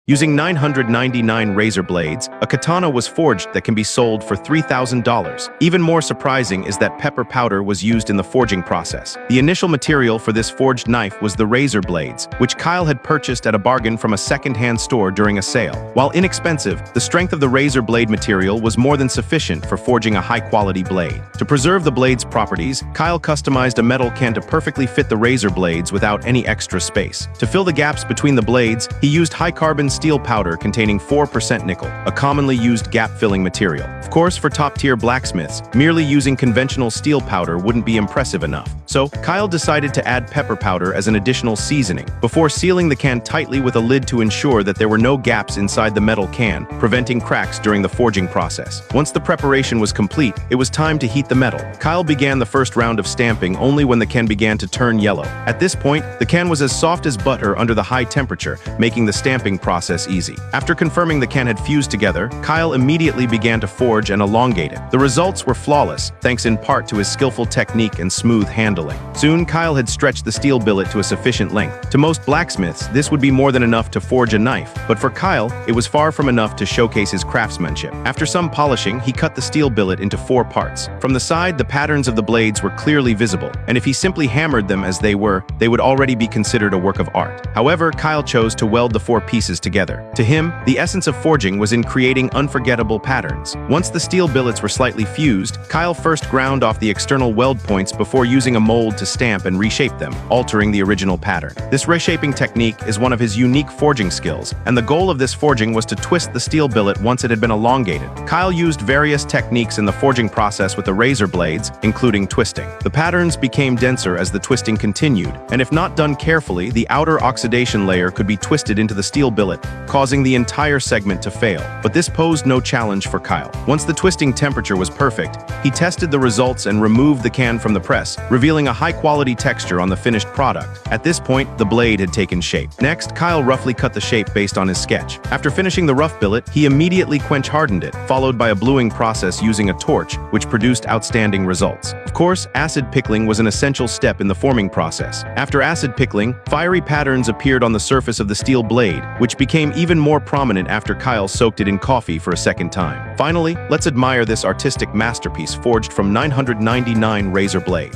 Using 999 razor blades, a katana was forged that can be sold for $3,000. Even more surprising is that pepper powder was used in the forging process. The initial material for this forged knife was the razor blades, which Kyle had purchased at a bargain from a second-hand store during a sale. While inexpensive, the strength of the razor blade material was more than sufficient for forging a high-quality blade. To preserve the blade's properties, Kyle customized a metal can to perfectly fit the razor blades without any extra space. To fill the gaps between the blades, he used high-carbon steel powder containing 4% nickel, a commonly used gap-filling material. Of course, for top-tier blacksmiths, merely using conventional steel powder wouldn't be impressive enough. So, Kyle decided to add pepper powder as an additional seasoning, before sealing the can tightly with a lid to ensure that there were no gaps inside the metal can, preventing cracks during the forging process. Once the preparation was complete, it was time to heat the metal. Kyle began the first round of stamping only when the can began to turn yellow. At this point, the can was as soft as butter under the high temperature, making the stamping process easy. After confirming the can had fused together, Kyle immediately began to forge and elongate it. The results were flawless, thanks in part to his skillful technique and smooth handling. Soon, Kyle had stretched the steel billet to a sufficient length. To most blacksmiths, this would be more than enough to forge a knife, but for Kyle, it was far from enough to showcase his craftsmanship. After some polishing, he cut the steel billet into 4 parts. From the side, the patterns of the blades were clearly visible, and if he simply hammered them as they would already be considered a work of art. However, Kyle chose to weld the 4 pieces together. To him, the essence of forging was in creating unforgettable patterns. Once the steel billets were slightly fused, Kyle first ground off the external weld points before using a mold to stamp and reshape them, altering the original pattern. This reshaping technique is one of his unique forging skills, and the goal of this forging was to twist the steel billet once it had been elongated. Kyle used various techniques in the forging process with the razor blades, including twisting. The patterns became denser as the twisting continued, and if not done carefully, the outer oxidation layer could be twisted into the steel billet, causing the entire segment to fail. But this posed no challenge for Kyle. Once the twisting temperature was perfect, he tested the results and removed the can from the press, revealing a high-quality texture on the finished product. At this point, the blade had taken shape. Next, Kyle roughly cut the shape based on his sketch. After finishing the rough billet, he immediately quench-hardened it, followed by a bluing process using a torch, which produced outstanding results. Of course, acid pickling was an essential step in the forming process. After acid pickling, fiery patterns appeared on the surface of the steel blade, which became even more prominent after Kyle soaked it in coffee for a second time. Finally, let's admire this artistic masterpiece forged from 999 razor blade.